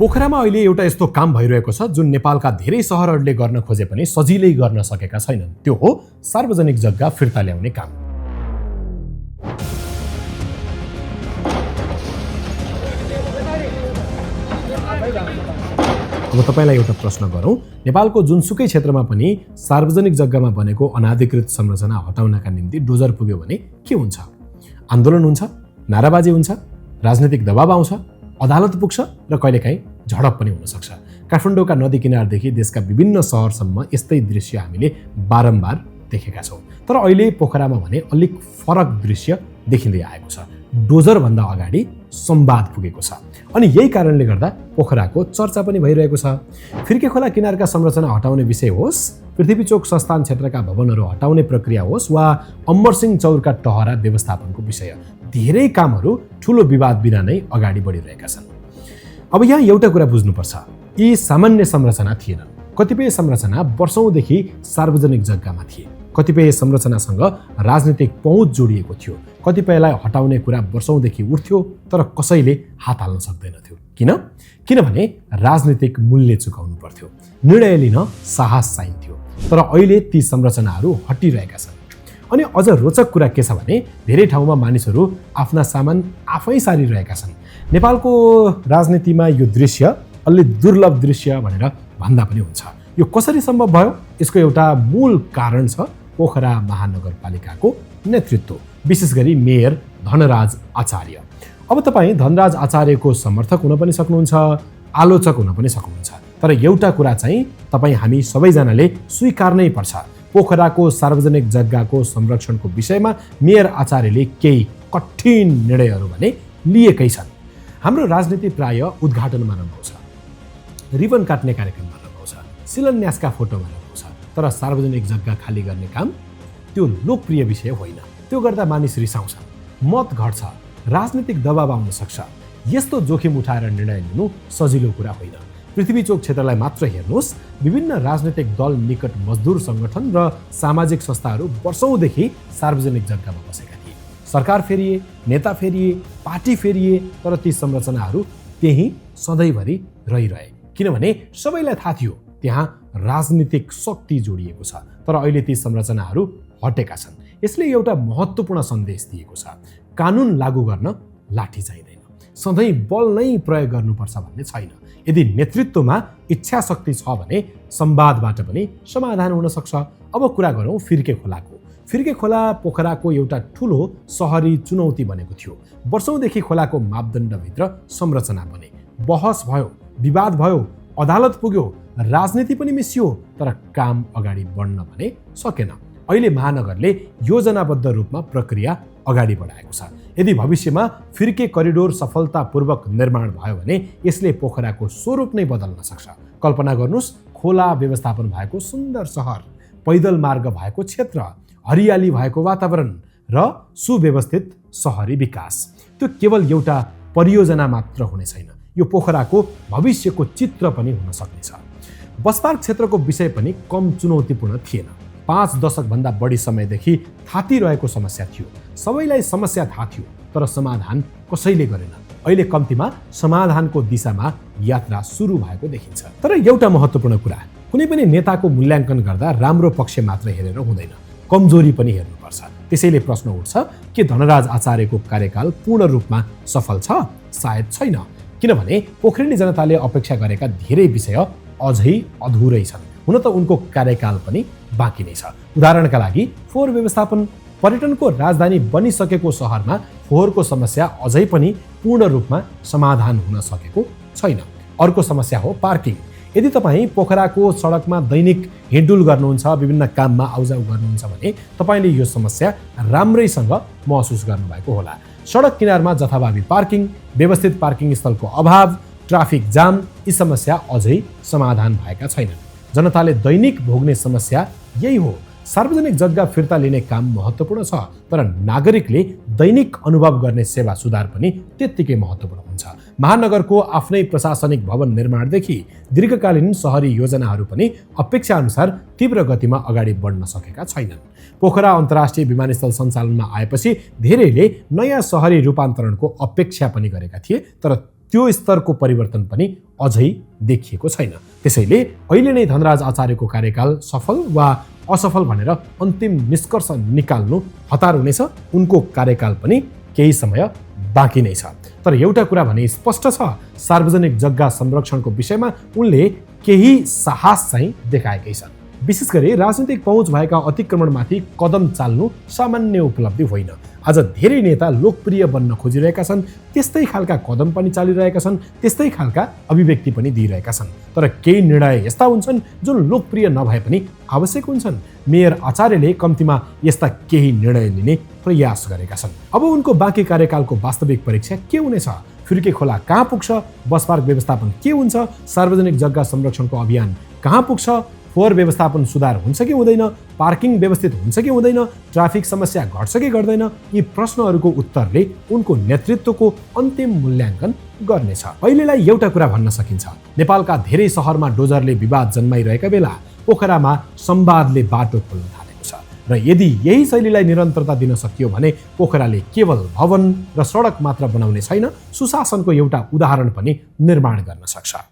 पोखरामा अहिले एउटा यस्तो काम भइरहेको छ जुन नेपालका धेरै सहरहरूले गर्न खोजे पनि सजिलै गर्न सकेका छैनन्। त्यो हो सार्वजनिक जग्गा फिर्ता ल्याउने काम। अब तपाईलाई एउटा प्रश्न गरौँ। नेपालको जुनसुकै क्षेत्रमा पनि सार्वजनिक जग्गामा बनेको अनाधिकृत संरचना हटाउनका निम्ति डोजर पुग्यो भने के हुन्छ? आन्दोलन हुन्छ, नाराबाजी हुन्छ, राजनीतिक दबाव आउँछ, अदालत पुग्छ र कहिलेकाहीँ झडप पनि हुन सक्छ। काठमाडौँका नदी किनारदेखि देशका विभिन्न सहरसम्म यस्तै दृश्य हामीले बारम्बार देखेका छौँ। तर अहिले पोखरामा भने अलिक फरक दृश्य देखिँदै आएको छ। डोजर भन्दा अगाडि संवाद पुगेको छ अनि यही कारणले गर्दा पोखराको चर्चा पनि भइरहेको छ। फिर्के खोला किनारका संरचना हटाउने विषय होस्, पृथ्वीचोक संस्थान क्षेत्रका भवनहरू हटाउने प्रक्रिया होस् वा अमरसिंह चौरका टहरा व्यवस्थापनको विषय, धेरै कामहरू ठुलो विवाद बिना नै अगाडि बढिरहेका छन्। अब यहाँ एउटा कुरा बुझ्नुपर्छ, यी सामान्य संरचना थिएनन्। कतिपय संरचना वर्षौंदेखि सार्वजनिक जग्गामा थिए, कतिपय संरचनासँग राजनीतिक पहुँच जोडिएको थियो, कतिपयलाई हटाउने कुरा वर्षौंदेखि उठ्थ्यो तर कसैले हात हाल्न सक्दैनथ्यो। किनभने राजनीतिक मूल्य चुकाउनु पर्थ्यो, निर्णय लिन साहस चाहिन्थ्यो। तर अहिले ती संरचनाहरू हटिरहेका छन्। अनि अझ रोचक कुरा के छ भने धेरै ठाउँमा मानिसहरू आफ्ना सामान आफै सारिरहेका छन्। नेपालको राजनीतिमा यो दृश्य अलि दुर्लभ दृश्य भनेर भन्दा पनि हुन्छ। यो कसरी सम्भव भयो? यसको एउटा मूल कारण छ पोखरा महानगरपालिकाको नेतृत्व, विशेष गरी मेयर धनराज आचार्य। अब तपाईँ धनराज आचार्यको समर्थक हुन पनि सक्नुहुन्छ, आलोचक हुन पनि सक्नुहुन्छ। तर एउटा कुरा चाहिँ तपाईँ हामी सबैजनाले स्वीकार्नै पर्छ, पोखराको सार्वजनिक जग्गाको संरक्षणको विषयमा मेयर आचार्यले केही कठिन निर्णयहरू भने लिएकै छन्। हाम्रो राजनीति प्राय उद्घाटनमा रमाउँछ, रिबन काट्ने कार्यक्रममा रमाउँछ, शिलान्यासका फोटोमा रमाउँछ। तर सार्वजनिक जग्गा खाली गर्ने काम त्यो लोकप्रिय विषय होइन। त्यो गर्दा मानिस रिसाउँछन्, मत घट्छ, राजनीतिक दबाव आउन सक्छ। यस्तो जोखिम उठाएर निर्णय लिनु सजिलो कुरा होइन। पृथ्वीचोक क्षेत्रलाई मात्र हेर्नुहोस्, विभिन्न राजनीतिक दल, निकट मजदुर सङ्गठन र सामाजिक संस्थाहरू वर्षौंदेखि सार्वजनिक जग्गामा बसेका थिए। सरकार फेरिए, नेता फेरिए, पार्टी फेरिए, तर ती संरचनाहरू त्यही सधैँभरि रहिरहे। किनभने सबैलाई थाहा थियो त्यहाँ राजनीतिक शक्ति जोडिएको छ। तर अहिले ती संरचनाहरू हटेका छन्। यसले एउटा महत्त्वपूर्ण सन्देश दिएको छ, कानुन लागू गर्न लाठी चाहिँदैन, सधैँ बल नै प्रयोग गर्नुपर्छ भन्ने छैन। यदि नेतृत्वमा इच्छा शक्ति छ भने संवादबाट पनि समाधान हुन सक्छ। अब कुरा गरौँ फिर्के खोलाको। फिर्के खोला पोखराको एउटा ठुलो सहरी चुनौती बनेको थियो। वर्षौंदेखि खोलाको मापदण्डभित्र संरचना बने, बहस भयो, विवाद भयो, अदालत पुग्यो, राजनीति पनि मिसियो, तर काम अगाडि बढ्न भने सकेन। अहिले महानगरले योजनाबद्ध रूपमा प्रक्रिया अगाडि बढाएको छ। यदि भविष्यमा फिर्के करिडोर सफलतापूर्वक निर्माण भयो भने यसले पोखराको स्वरूप नै बदल्न सक्छ। कल्पना गर्नुहोस्, खोला व्यवस्थापन भएको सुन्दर सहर, पैदल मार्ग भएको क्षेत्र, हरियाली भएको वातावरण र सुव्यवस्थित सहरी विकास। त्यो केवल एउटा परियोजना मात्र हुने छैन, यो पोखराको भविष्यको चित्र पनि हुन सक्नेछ। बसपार्क क्षेत्रको विषय पनि कम चुनौतीपूर्ण थिएन। 5 दशकभन्दा बढी समयदेखि थातिरहेको समस्या थियो। सबैलाई समस्या थाहा थियो, तर समाधान कसैले गरेन। अहिले कम्तीमा समाधानको दिशामा यात्रा सुरु भएको देखिन्छ। तर एउटा महत्त्वपूर्ण कुरा, कुनै पनि नेताको मूल्याङ्कन गर्दा राम्रो पक्ष मात्र हेरेर हुँदैन, कमजोरी पनि हेर्नुपर्छ। त्यसैले प्रश्न उठ्छ के धनराज आचार्यको कार्यकाल पूर्ण रूपमा सफल छ? सायद छैन। किनभने पोखरेली जनताले अपेक्षा गरेका धेरै विषय अझै अधुरै छन्। हुन त उनको कार्यकाल पनि बाँकी नै छ। उदाहरणका लागि फोहोर व्यवस्थापन, पर्यटनको राजधानी बनिसकेको सहरमा फोहोरको समस्या अझै पनि पूर्ण रूपमा समाधान हुन सकेको छैन। अर्को समस्या हो पार्किङ। यदि तपाईँ पोखराको सडकमा दैनिक हिँडडुल गर्नुहुन्छ, विभिन्न काममा आउजाउ गर्नुहुन्छ भने तपाईँले यो समस्या राम्रैसँग महसुस गर्नुभएको होला। सडक किनारमा जथाभावी पार्किङ, व्यवस्थित पार्किङ स्थलको अभाव, ट्राफिक जाम, यी समस्या अझै समाधान भएका छैनन्। जनताले दैनिक भोग्ने समस्या यही हो। सार्वजनिक जग्गा फिर्ता लिने काम महत्त्वपूर्ण छ, तर नागरिकले दैनिक अनुभव गर्ने सेवा सुधार पनि त्यत्तिकै महत्त्वपूर्ण हुन्छ। महानगरको आफ्नै प्रशासनिक भवन निर्माणदेखि दीर्घकालीन सहरी योजनाहरू पनि अपेक्षाअनुसार तीव्र गतिमा अगाडि बढ्न सकेका छैनन्। पोखरा अन्तर्राष्ट्रिय विमानस्थल सञ्चालनमा आएपछि धेरैले नयाँ सहरी रूपान्तरणको अपेक्षा पनि गरेका थिए, तर त्यो स्तरको परिवर्तन पनि अझै देखिएको छैन। त्यसैले अहिले नै धनराज आचार्यको कार्यकाल सफल वा असफल भनेर अन्तिम निष्कर्ष निकाल्नु हतार हुनेछ। उनको कार्यकाल पनि केही समय बाँकी नै छ। तर एउटा कुरा भने स्पष्ट छ, सार्वजनिक जग्गा संरक्षणको विषयमा उनले केही साहस चाहिँ देखाएकै छन्। विशेष गरी राजनीतिक पहुँच भएका अतिक्रमणमाथि कदम चाल्नु सामान्य उपलब्धि होइन। आज धेरै नेता लोकप्रिय बन्न खोजिरहेका छन्, त्यस्तै खालका कदम पनि चालिरहेका छन्, त्यस्तै खालका अभिव्यक्ति पनि दिइरहेका छन्। तर केही निर्णय यस्ता हुन्छन् जुन लोकप्रिय नभए पनि आवश्यक हुन्छन्। मेयर आचार्यले कम्तीमा यस्ता केही निर्णय लिने प्रयास गरेका छन्। अब उनको बाँकी कार्यकालको वास्तविक परीक्षा के हुनेछ? फिर्के खोला कहाँ पुग्छ? बस पार्क व्यवस्थापन के हुन्छ? सार्वजनिक जग्गा संरक्षणको अभियान कहाँ पुग्छ? फोहोर व्यवस्थापन सुधार हुन्छ कि हुँदैन? पार्किङ व्यवस्थित हुन्छ कि हुँदैन? ट्राफिक समस्या घट्छ कि घट्दैन? यी प्रश्नहरूको उत्तरले उनको नेतृत्वको अन्तिम मूल्याङ्कन गर्नेछ। अहिलेलाई एउटा कुरा भन्न सकिन्छ, नेपालका धेरै सहरमा डोजरले विवाद जन्माइरहेका बेला पोखरामा संवादले बाटो खोल्न थालेको छ र यदि यही शैलीलाई निरन्तरता दिन सकियो भने पोखराले केवल भवन र सडक मात्र बनाउने छैन, सुशासनको एउटा उदाहरण पनि निर्माण गर्न सक्छ।